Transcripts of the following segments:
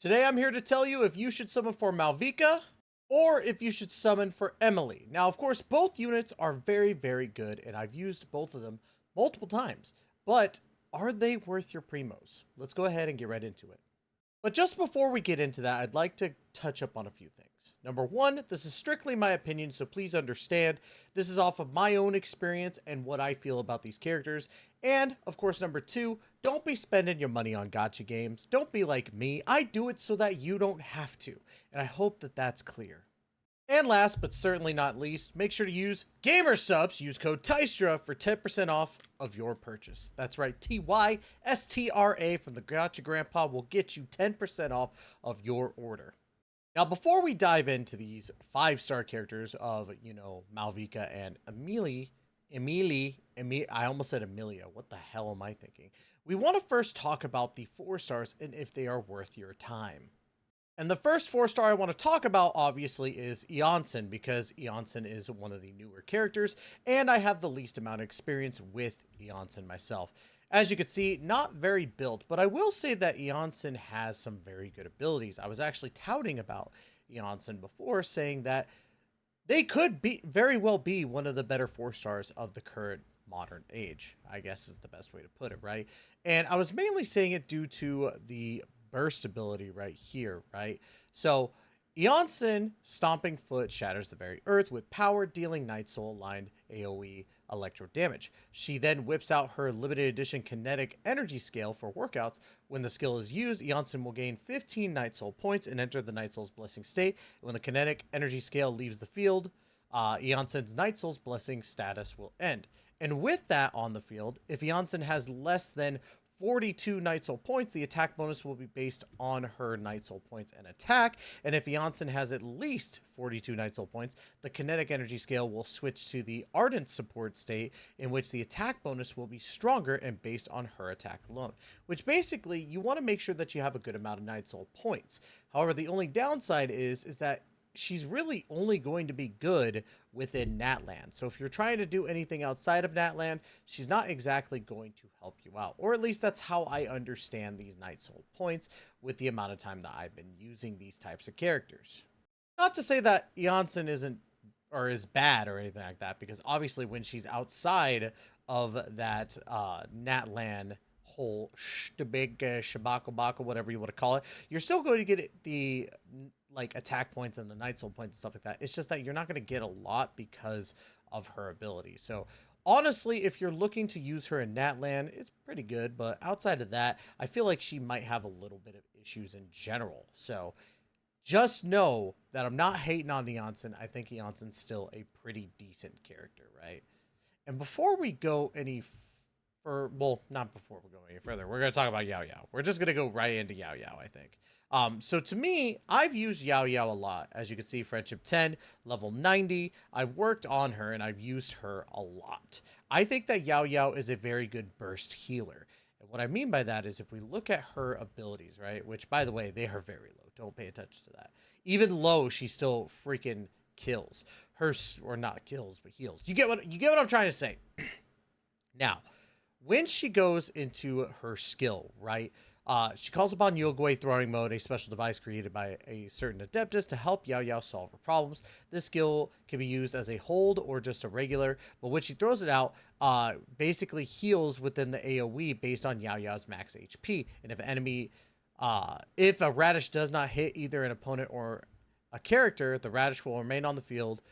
Today I'm here to tell you if you should summon for Mauvika or if you should summon for Emilee. Now, of course, both units are very good, and I've used both of them multiple times, but are they worth your primos? Let's go ahead and get right into it. But just before we get into that, I'd like to touch up on a few things. Number one, this is strictly my opinion, so please understand this is off of my own experience and what I feel about these characters. And, of course, number two, don't be spending your money on gacha games. Don't be like me. I do it so that you don't have to, and I hope that that's clear. And last but certainly not least, make sure to use Gamer Subs. Use code TYSTRA for 10% off of your purchase. That's right, TYSTRA from the Gacha Grandpa will get you 10% off of your order. Now, before we dive into these 5-star characters of, Mauvika and Emilee, I almost said Amelia. What the hell am I thinking? We want to first talk about the 4 stars and if they are worth your time. And the first 4-star I want to talk about, obviously, is Eonson, because Eonson is one of the newer characters, and I have the least amount of experience with Eonson myself. As you can see, not very built, but I will say that Eonson has some very good abilities. I was actually touting about Eonson before, saying that they could very well be one of the better 4-stars of the current modern age, I guess is the best way to put it, right? And I was mainly saying it due to the burst ability right here, right? So Eonson Stomping Foot shatters the very earth with power, dealing Night Soul aligned AoE electro damage. She then whips out her limited edition kinetic energy scale for workouts. When the skill is used, Eonson will gain 15 Night Soul points and enter the Night Soul's blessing state. When the kinetic energy scale leaves the field, Eonson's Night Soul's blessing status will end. And with that on the field, if Eonson has less than 42 Night Soul points, the attack bonus will be based on her Night Soul points and attack. And if Eonson has at least 42 Night Soul points, the kinetic energy scale will switch to the Ardent support state, in which the attack bonus will be stronger and based on her attack alone. Which basically, you want to make sure that you have a good amount of Night Soul points. However, the only downside is that she's really only going to be good within Natland. So if you're trying to do anything outside of Natland, she's not exactly going to help you out. Or at least that's how I understand these Night Soul points with the amount of time that I've been using these types of characters. Not to say that Eonson isn't or is bad or anything like that, because obviously when she's outside of that Natland whole shabaka, whatever you want to call it, you're still going to get the attack points and the Night Soul points and stuff like that. It's just that you're not going to get a lot because of her ability. So honestly, if you're looking to use her in Natland, it's pretty good, but outside of that, I feel like she might have a little bit of issues in general. So just know that I'm not hating on Eonson. I think Eonson's still a pretty decent character, right? And before we go not before we go any further, we're going to talk about Yao Yao. We're just going to go right into Yao Yao, I think. So to me, I've used Yao Yao a lot. As you can see, friendship 10, level 90. I've worked on her and I've used her a lot. I think that Yao Yao is a very good burst healer. And what I mean by that is if we look at her abilities, right? Which, by the way, they are very low. Don't pay attention to that. Even low, she still freaking kills. Or not kills, but heals. You get what I'm trying to say. Now, when she goes into her skill, right? She calls upon Yogui throwing mode, a special device created by a certain adeptus to help Yao Yao solve her problems. This skill can be used as a hold or just a regular, but when she throws it out, basically heals within the AoE based on Yao Yao's max HP. And if a radish does not hit either an opponent or a character, the radish will remain on the field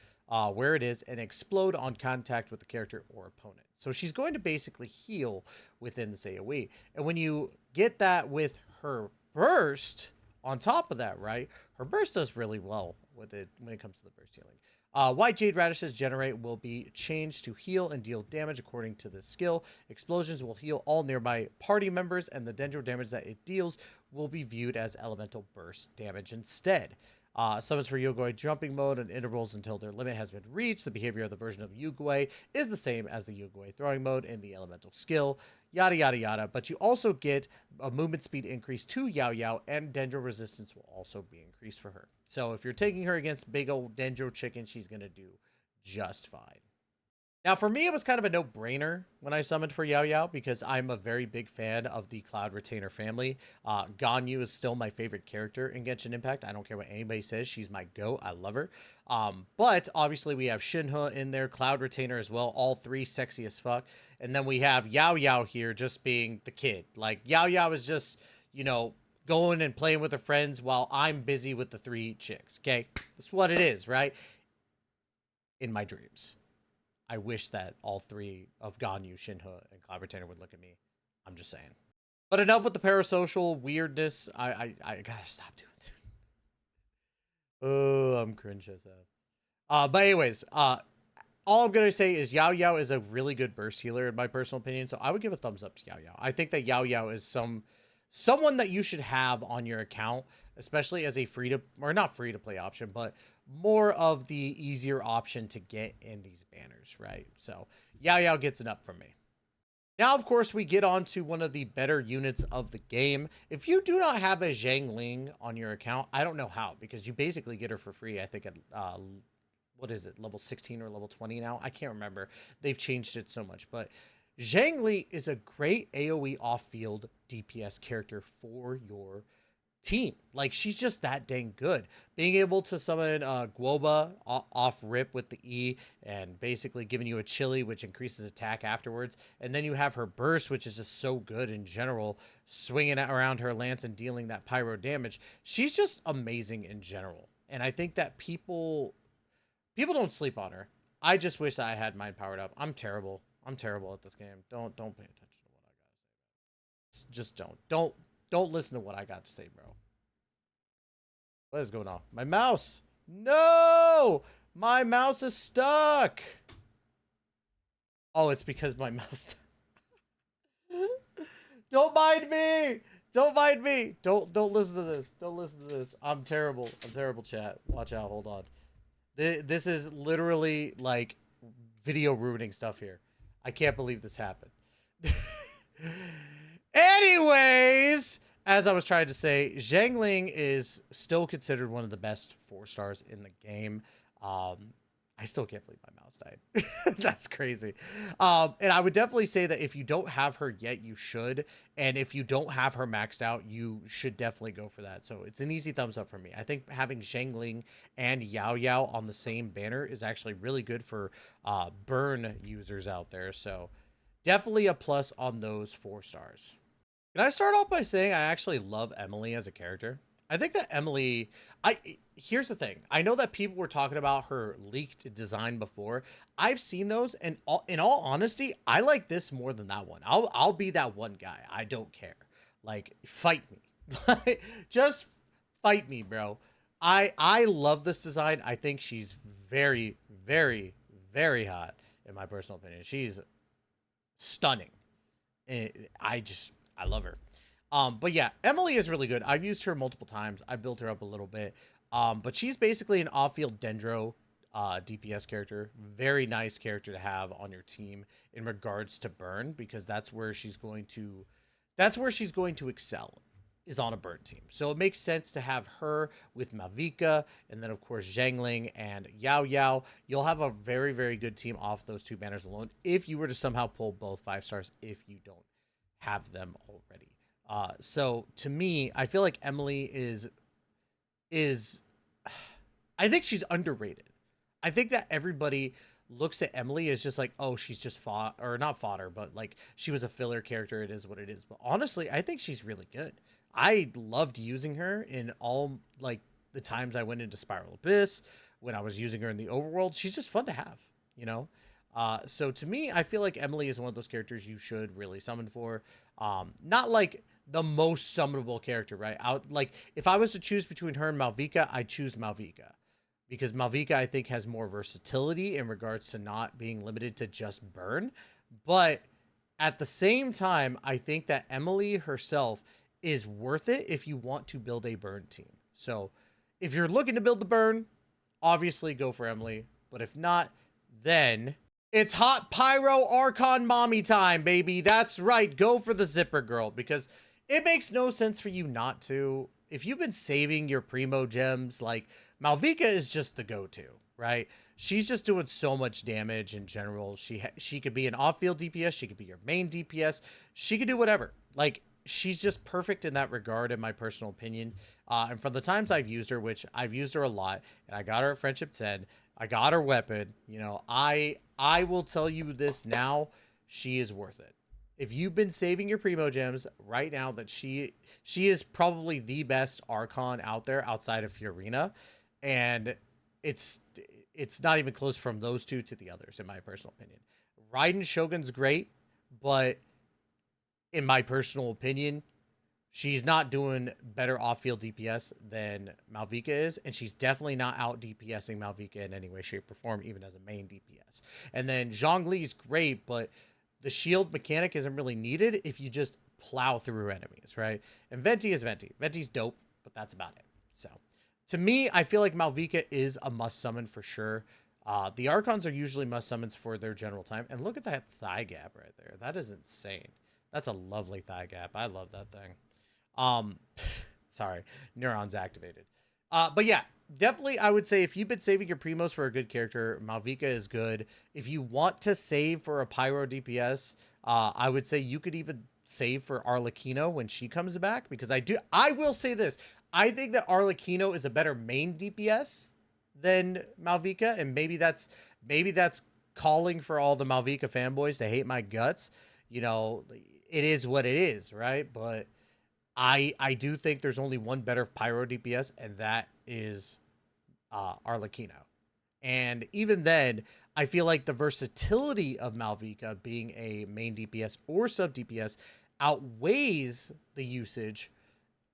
where it is and explode on contact with the character or opponent. So she's going to basically heal within this AoE. And when you get that with her burst on top of that, right? Her burst does really well with it when it comes to the burst healing. White Jade Radishes generate will be changed to heal and deal damage according to the skill. Explosions will heal all nearby party members, and the dendro damage that it deals will be viewed as elemental burst damage instead. Summons for Yogui jumping mode and intervals until their limit has been reached. The behavior of the version of Yogui is the same as the Yogui throwing mode and the elemental skill. Yada, yada, yada. But you also get a movement speed increase to Yao Yao, and dendro resistance will also be increased for her. So if you're taking her against big old dendro chicken, she's going to do just fine. Now, for me, it was kind of a no-brainer when I summoned for Yao Yao because I'm a very big fan of the Cloud Retainer family. Ganyu is still my favorite character in Genshin Impact. I don't care what anybody says. She's my GOAT. I love her. But obviously, we have Shinhe in there, Cloud Retainer as well. All three sexy as fuck. And then we have Yao Yao here just being the kid. Like, Yao Yao is just, you know, going and playing with her friends while I'm busy with the 3 chicks. Okay? That's what it is, right? In my dreams. I wish that all 3 of Ganyu, Shinhe, and Cloud Retainer would look at me. I'm just saying. But enough with the parasocial weirdness. I gotta stop doing that. Oh, I'm cringe as hell. But anyways, all I'm gonna say is Yao Yao is a really good burst healer in my personal opinion. So I would give a thumbs up to Yao Yao. I think that Yao Yao is someone that you should have on your account, especially as a not free to play option, but more of the easier option to get in these banners, right? So Yao Yao gets it up from me. Now, of course, we get on to one of the better units of the game. If you do not have a Zhangling on your account, I don't know how, because you basically get her for free, I think, at, what is it, level 16 or level 20 now? I can't remember. They've changed it so much, but Zhangli is a great AoE off-field DPS character for your team. Like, she's just that dang good. Being able to summon Guoba off rip with the E and basically giving you a chili, which increases attack afterwards. And then you have her burst, which is just so good in general, swinging around her lance and dealing that pyro damage. She's just amazing in general. And I think that people don't sleep on her. I just wish that I had mine powered up. I'm terrible. I'm terrible at this game. Don't pay attention to what I gotta say. Just don't. Don't listen to what I got to say, bro. What is going on? My mouse! No! My mouse is stuck! Oh, it's because my mouse... Don't mind me! Don't mind me! Don't listen to this. Don't listen to this. I'm terrible. I'm terrible, chat. Watch out. Hold on. This is literally, like, video ruining stuff here. I can't believe this happened. Anyways, as I was trying to say, Zhangling is still considered one of the best 4 stars in the game. I still can't believe my mouse died. That's crazy. And I would definitely say that if you don't have her yet, you should. And if you don't have her maxed out, you should definitely go for that. So it's an easy thumbs up for me. I think having Zhangling and Yao Yao on the same banner is actually really good for burn users out there. So definitely a plus on those 4 stars. Can I start off by saying I actually love Emilee as a character? I think that Emilee, here's the thing. I know that people were talking about her leaked design before. I've seen those, and in all honesty, I like this more than that one. I'll be that one guy. I don't care. Like, fight me. Just fight me, bro. I love this design. I think she's very, very, very hot, in my personal opinion. She's stunning. I love her. But yeah, Emilee is really good. I've used her multiple times. I built her up a little bit. But she's basically an off-field Dendro DPS character. Very nice character to have on your team in regards to burn, because that's where she's going to excel, is on a burn team. So it makes sense to have her with Mauvika, and then of course Zhangling and Yao Yao. You'll have a very, very good team off those 2 banners alone if you were to somehow pull both 5 stars, if you don't have them already. So to me, I feel like Emilee is I think she's underrated. I think that everybody looks at Emilee as just like, oh, she's just not fodder, but like she was a filler character. It is what it is. But honestly, I think she's really good. I loved using her in all like the times I went into Spiral Abyss, when I was using her in the overworld. She's just fun to have, you know? So to me, I feel like Emilee is one of those characters you should really summon for. Not like the most summonable character, right? Like if I was to choose between her and Mauvika, I'd choose Mauvika, because Mauvika, I think, has more versatility in regards to not being limited to just burn. But at the same time, I think that Emilee herself is worth it if you want to build a burn team. So if you're looking to build the burn, obviously go for Emilee. But if not, then it's hot pyro Archon mommy time, baby. That's right. Go for the zipper girl, because it makes no sense for you not to. if you've been saving your primo gems, like Mauvika is just the go-to, right? She's just doing so much damage in general. She could be an off-field DPS, she could be your main DPS, she could do whatever. Like, she's just perfect in that regard, in my personal opinion. And from the times I've used her, which I've used her a lot, and I got her at Friendship 10, I got her weapon, you know, I will tell you this now, she is worth it. If you've been saving your primo gems right now, that she is probably the best Archon out there outside of Fiorina, and it's not even close from those two to the others, in my personal opinion. Raiden Shogun's great, but in my personal opinion, she's not doing better off-field DPS than Mauvika is, and she's definitely not out DPSing Mauvika in any way, shape, or form, even as a main DPS. And then Zhongli's great, but the shield mechanic isn't really needed if you just plow through enemies, right? And Venti is Venti. Venti's dope, but that's about it. So, to me, I feel like Mauvika is a must summon for sure. The Archons are usually must summons for their general time. And look at that thigh gap right there. That is insane. That's a lovely thigh gap. I love that thing. Sorry, neurons activated. But yeah, definitely I would say if you've been saving your primos for a good character, Mauvika is good. If you want to save for a pyro DPS, I would say you could even save for Arlecchino when she comes back, because I will say this. I think that Arlecchino is a better main DPS than Mauvika, and maybe that's calling for all the Mauvika fanboys to hate my guts. You know, it is what it is, right? But I do think there's only one better pyro DPS, and that is Arlecchino. And even then, I feel like the versatility of Mauvika being a main DPS or sub DPS outweighs the usage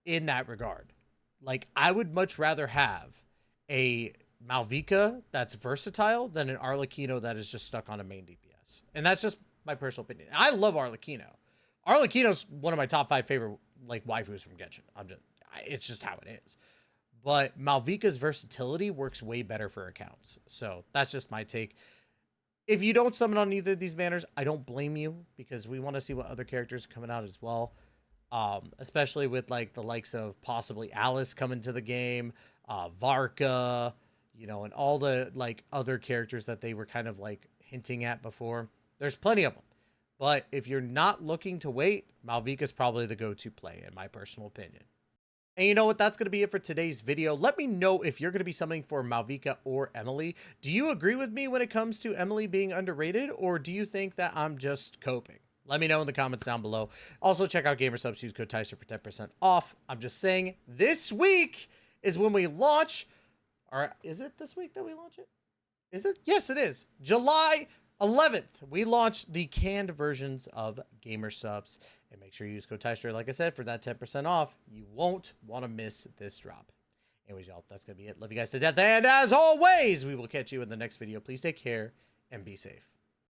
in that regard. Like, I would much rather have a Mauvika that's versatile than an Arlecchino that is just stuck on a main DPS. And that's just my personal opinion. I love Arlecchino. Arlecchino's one of my top 5 favorite like waifus from Genshin. It's just how it is. But Mauvika's versatility works way better for accounts. So that's just my take. If you don't summon on either of these banners, I don't blame you, because we want to see what other characters are coming out as well. Especially with like the likes of possibly Alice coming to the game, Varka, you know, and all the like other characters that they were kind of like hinting at before. There's plenty of them. But if you're not looking to wait, Mauvika is probably the go-to play, in my personal opinion. And you know what? That's going to be it for today's video. Let me know if you're going to be summoning for Mauvika or Emilee. Do you agree with me when it comes to Emilee being underrated, or do you think that I'm just coping? Let me know in the comments down below. Also, check out GamerSubs. Use code Teister for 10% off. I'm just saying, this week is when we launch. Or is it this week that we launch it? Is it? Yes, it is. July 11th, we launched the canned versions of GamerSubs. And make sure you use code Teister, like I said, for that 10% off. You won't want to miss this drop. Anyways, y'all, that's going to be it. Love you guys to death. And as always, we will catch you in the next video. Please take care and be safe.